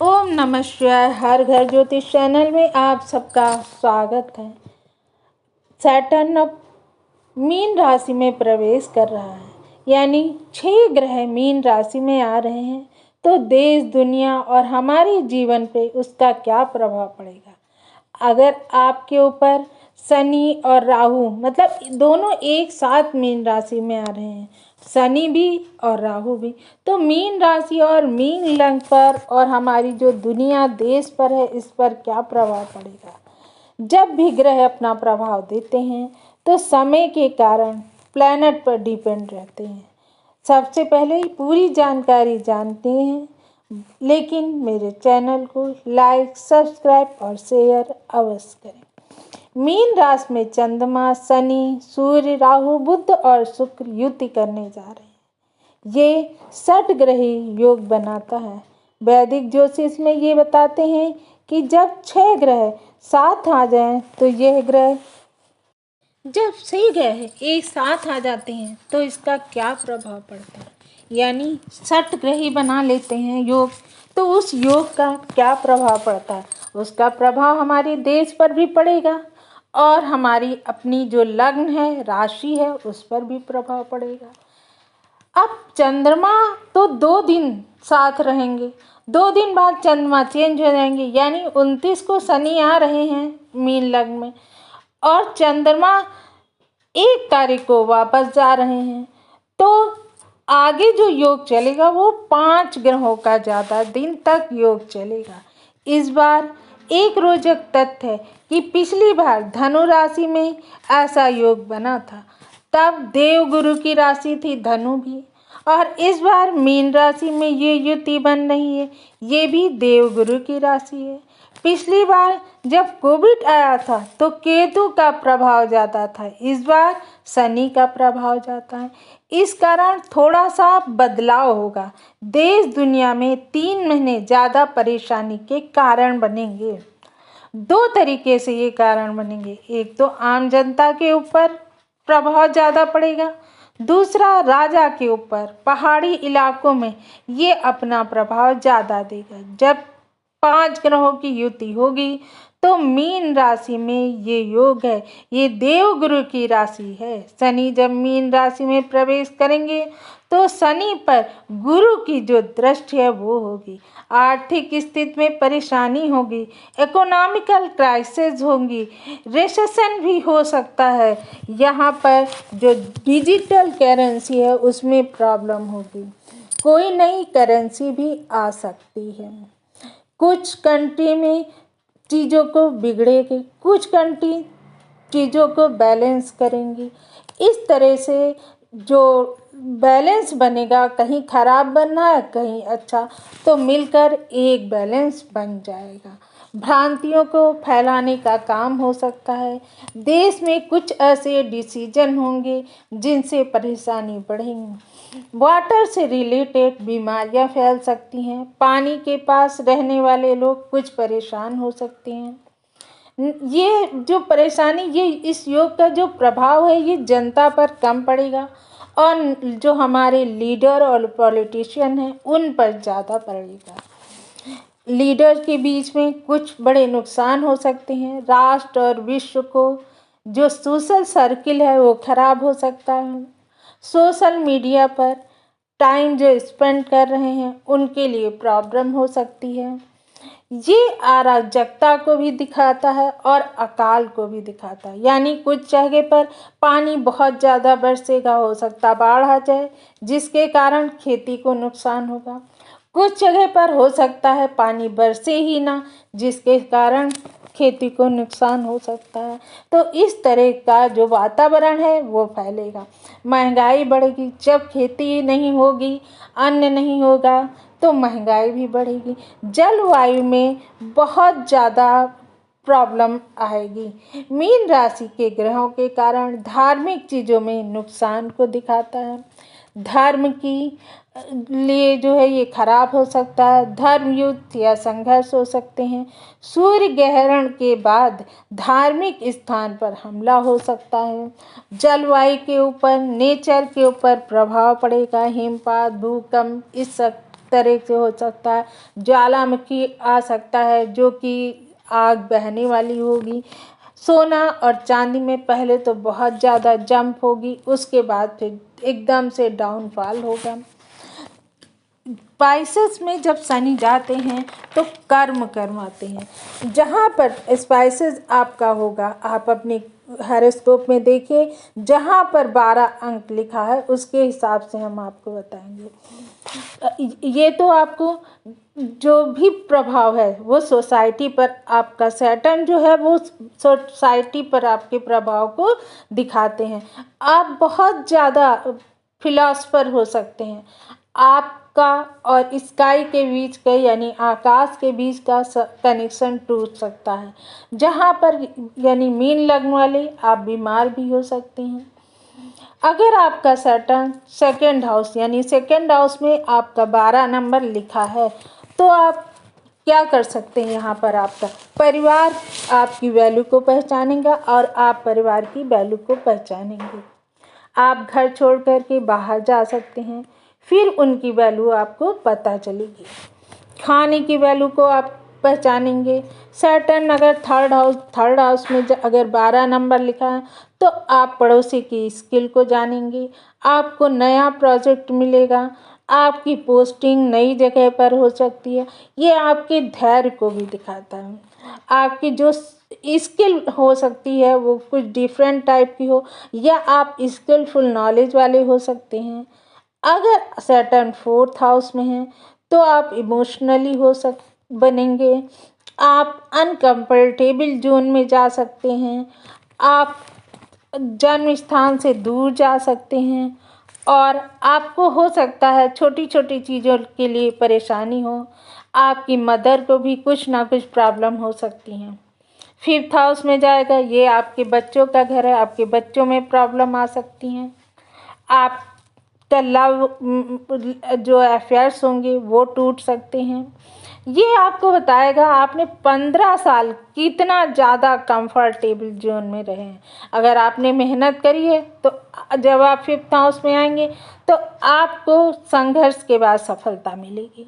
ओम नमः शिवाय। हर घर ज्योतिष चैनल में आप सबका स्वागत है। सैटर्न अब मीन राशि में प्रवेश कर रहा है, यानी 6 ग्रह मीन राशि में आ रहे हैं। तो देश, दुनिया और हमारे जीवन पे उसका क्या प्रभाव पड़ेगा। अगर आपके ऊपर शनि और राहु मतलब दोनों एक साथ मीन राशि में आ रहे हैं, शनि भी और राहु भी, तो मीन राशि और मीन लग्न पर और हमारी जो दुनिया देश पर है इस पर क्या प्रभाव पड़ेगा। जब भी ग्रह अपना प्रभाव देते हैं तो समय के कारण प्लैनेट पर डिपेंड रहते हैं। सबसे पहले पूरी जानकारी जानते हैं, लेकिन मेरे चैनल को लाइक, सब्सक्राइब और शेयर अवश्य करें। मीन राशि में चंद्रमा, शनि, सूर्य, राहु, बुध और शुक्र युति करने जा रहे हैं। ये 6 ग्रही योग बनाता है। वैदिक ज्योतिष में ये बताते हैं कि जब 6 ग्रह साथ आ जाएं तो यह ग्रह जब 6 ग्रह एक साथ आ जाते हैं तो इसका क्या प्रभाव पड़ता है, यानी 6 ग्रही बना लेते हैं योग, तो उस योग का क्या प्रभाव पड़ता है। उसका प्रभाव हमारे देश पर भी पड़ेगा और हमारी अपनी जो लग्न है, राशि है, उस पर भी प्रभाव पड़ेगा। अब चंद्रमा तो 2 दिन साथ रहेंगे, 2 दिन बाद चंद्रमा चेंज हो जाएंगे, यानी 29 को शनि आ रहे हैं मीन लग्न में और चंद्रमा 1 तारीख को वापस जा रहे हैं। तो आगे जो योग चलेगा वो 5 ग्रहों का ज़्यादा दिन तक योग चलेगा। इस बार एक रोचक तथ्य है कि पिछली बार धनु राशि में ऐसा योग बना था, तब देवगुरु की राशि थी धनु भी, और इस बार मीन राशि में ये युति बन रही है, ये भी देवगुरु की राशि है। पिछली बार जब कोविड आया था तो केतु का प्रभाव ज़्यादा था, इस बार शनि का प्रभाव ज़्यादा है। इस कारण थोड़ा सा बदलाव होगा। देश दुनिया में 3 महीने ज़्यादा परेशानी के कारण बनेंगे। 2 तरीके से ये कारण बनेंगे। एक तो आम जनता के ऊपर प्रभाव ज़्यादा पड़ेगा, दूसरा राजा के ऊपर। पहाड़ी इलाकों में ये अपना प्रभाव ज़्यादा देगा। जब 5 ग्रहों की युति होगी तो मीन राशि में ये योग है, ये देवगुरु की राशि है। शनि जब मीन राशि में प्रवेश करेंगे तो शनि पर गुरु की जो दृष्टि है वो होगी। आर्थिक स्थिति में परेशानी होगी, इकोनॉमिकल क्राइसिस होंगी, रिसेशन भी हो सकता है। यहाँ पर जो डिजिटल करेंसी है उसमें प्रॉब्लम होगी, कोई नई करेंसी भी आ सकती है। कुछ कंट्री में चीज़ों को बिगड़ेगी, कुछ कंट्री चीज़ों को बैलेंस करेंगी। इस तरह से जो बैलेंस बनेगा, कहीं खराब बनना है कहीं अच्छा, तो मिलकर एक बैलेंस बन जाएगा। भ्रांतियों को फैलाने का काम हो सकता है। देश में कुछ ऐसे डिसीजन होंगे जिनसे परेशानी बढ़ेगी। वाटर से रिलेटेड बीमारियां फैल सकती हैं। पानी के पास रहने वाले लोग कुछ परेशान हो सकते हैं। ये जो परेशानी, ये इस योग का जो प्रभाव है ये जनता पर कम पड़ेगा और जो हमारे लीडर और पॉलिटिशियन हैं उन पर ज़्यादा पड़ेगा। लीडर के बीच में कुछ बड़े नुकसान हो सकते हैं। राष्ट्र और विश्व को जो सोशल सर्किल है वो खराब हो सकता है। सोशल मीडिया पर टाइम जो स्पेंड कर रहे हैं उनके लिए प्रॉब्लम हो सकती है। ये अराजकता को भी दिखाता है और अकाल को भी दिखाता है, यानी कुछ जगह पर पानी बहुत ज़्यादा बरसेगा, हो सकता बाढ़ आ जाए जिसके कारण खेती को नुकसान होगा। कुछ जगह पर हो सकता है पानी बरसे ही ना, जिसके कारण खेती को नुकसान हो सकता है। तो इस तरह का जो वातावरण है वो फैलेगा। महंगाई बढ़ेगी, जब खेती नहीं होगी, अन्न नहीं होगा तो महंगाई भी बढ़ेगी। जलवायु में बहुत ज़्यादा प्रॉब्लम आएगी। मीन राशि के ग्रहों के कारण धार्मिक चीज़ों में नुकसान को दिखाता है। धर्म की लिए जो है ये खराब हो सकता है। धर्म युद्ध या संघर्ष हो सकते हैं। सूर्य ग्रहण के बाद धार्मिक स्थान पर हमला हो सकता है। जलवायु के ऊपर, नेचर के ऊपर प्रभाव पड़ेगा। हिमपात, भूकंप इस सब तरह से हो सकता है। ज्वालामुखी आ सकता है जो कि आग बहने वाली होगी। सोना और चांदी में पहले तो बहुत ज़्यादा जंप होगी, उसके बाद फिर एकदम से डाउनफॉल होगा। स्पाइसेस में जब शनि जाते हैं तो कर्म करवाते हैं। जहाँ पर स्पाइसेस आपका होगा, आप अपने हॉरोस्कोप में देखिए, जहाँ पर 12 अंक लिखा है उसके हिसाब से हम आपको बताएंगे। ये तो आपको जो भी प्रभाव है वो सोसाइटी पर, आपका सैटर्न जो है वो सोसाइटी पर आपके प्रभाव को दिखाते हैं। आप बहुत ज़्यादा फिलॉसफर हो सकते हैं। आपका और स्काई के बीच का, यानी आकाश के बीच का कनेक्शन टूट सकता है, जहाँ पर यानी मीन लगने वाले आप बीमार भी हो सकते हैं। अगर आपका सैटर्न सेकंड हाउस, यानी सेकंड हाउस में आपका 12 नंबर लिखा है, तो आप क्या कर सकते हैं। यहाँ पर आपका परिवार आपकी वैल्यू को पहचानेगा और आप परिवार की वैल्यू को पहचानेंगे। आप घर छोड़ कर के बाहर जा सकते हैं, फिर उनकी वैल्यू आपको पता चलेगी। खाने की वैल्यू को आप पहचानेंगे। सैटर्न अगर थर्ड हाउस में अगर 12 नंबर लिखा है तो आप पड़ोसी की स्किल को जानेंगे। आपको नया प्रोजेक्ट मिलेगा, आपकी पोस्टिंग नई जगह पर हो सकती है। ये आपके धैर्य को भी दिखाता है। आपकी जो स्किल हो सकती है वो कुछ डिफरेंट टाइप की हो, या आप स्किलफुल नॉलेज वाले हो सकते हैं। अगर सैटर्न फोर्थ हाउस में है तो आप इमोशनली बनेंगे। आप अनकंफर्टेबल जोन में जा सकते हैं। आप जन्म स्थान से दूर जा सकते हैं और आपको हो सकता है छोटी छोटी चीज़ों के लिए परेशानी हो। आपकी मदर को भी कुछ ना कुछ प्रॉब्लम हो सकती हैं। फिफ्थ हाउस में जाएगा, ये आपके बच्चों का घर है, आपके बच्चों में प्रॉब्लम आ सकती हैं। आपका लव जो अफेयर्स होंगे वो टूट सकते हैं। ये आपको बताएगा आपने 15 साल कितना ज़्यादा कंफर्टेबल जोन में रहे हैं। अगर आपने मेहनत करी है तो जब आप फिफ्थ हाउस में आएंगे तो आपको संघर्ष के बाद सफलता मिलेगी।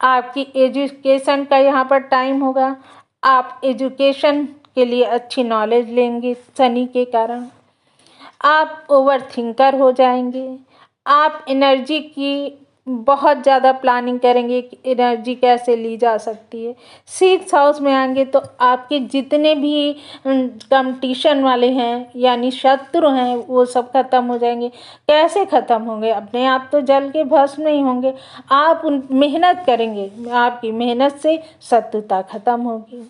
आपकी एजुकेशन का यहाँ पर टाइम होगा। आप एजुकेशन के लिए अच्छी नॉलेज लेंगे शनि के कारण। आप ओवर थिंकर हो जाएंगे। आप एनर्जी की बहुत ज़्यादा प्लानिंग करेंगे कि एनर्जी कैसे ली जा सकती है। सिक्स हाउस में आएंगे तो आपके जितने भी कंपटीशन वाले हैं यानी शत्रु हैं वो सब खत्म हो जाएंगे। कैसे खत्म होंगे, अपने आप तो जल के भस्म नहीं होंगे। आप मेहनत करेंगे, आपकी मेहनत से शत्रुता खत्म होगी।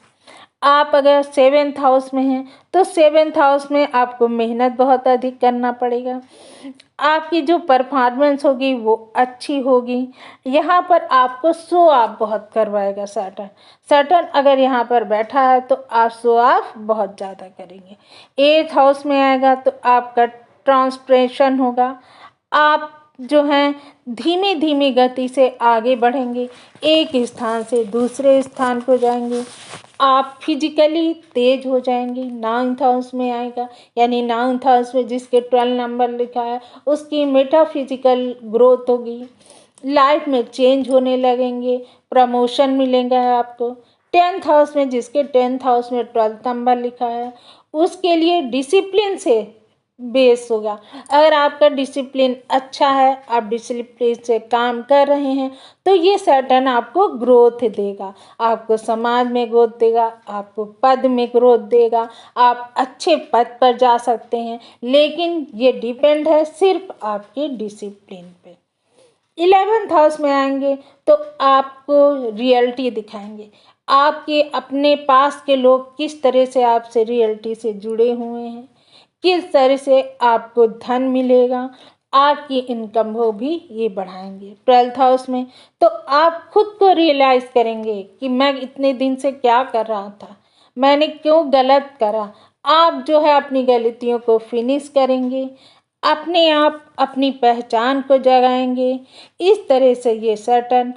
आप अगर सेवेंथ हाउस में हैं तो सेवेंथ हाउस में आपको मेहनत बहुत अधिक करना पड़ेगा। आपकी जो परफॉर्मेंस होगी वो अच्छी होगी। यहाँ पर आपको शो ऑफ बहुत करवाएगा सैटर्न अगर यहाँ पर बैठा है तो आप शो ऑफ बहुत ज़्यादा करेंगे। एथ हाउस में आएगा तो आपका ट्रांसफॉर्मेशन होगा। आप जो हैं धीमी धीमी गति से आगे बढ़ेंगे, एक स्थान से दूसरे स्थान को जाएंगे। आप फिजिकली तेज हो जाएंगे। नाइन्थ हाउस में आएगा, यानी नाइन्थ हाउस में जिसके 12 नंबर लिखा है उसकी मेटाफिजिकल ग्रोथ होगी। लाइफ में चेंज होने लगेंगे, प्रमोशन मिलेगा आपको। 10th हाउस में जिसके 10th हाउस में 12th नंबर लिखा है उसके लिए डिसिप्लिन से बेस होगा। अगर आपका डिसिप्लिन अच्छा है, आप डिसिप्लिन से काम कर रहे हैं तो ये सैटर्न आपको ग्रोथ देगा। आपको समाज में ग्रोथ देगा, आपको पद में ग्रोथ देगा। आप अच्छे पद पर जा सकते हैं, लेकिन ये डिपेंड है सिर्फ आपके डिसिप्लिन पे। 11th हाउस में आएंगे तो आपको रियलिटी दिखाएंगे। आपके अपने पास के लोग किस तरह से आपसे रियलिटी से जुड़े हुए हैं, किस तरह से आपको धन मिलेगा, आपकी इनकम वो भी ये बढ़ाएंगे। 12th हाउस में तो आप खुद को रियलाइज करेंगे कि मैं इतने दिन से क्या कर रहा था, मैंने क्यों गलत करा। आप जो है अपनी गलतियों को फिनिश करेंगे, अपने आप अपनी पहचान को जगाएंगे। इस तरह से ये सैटर्न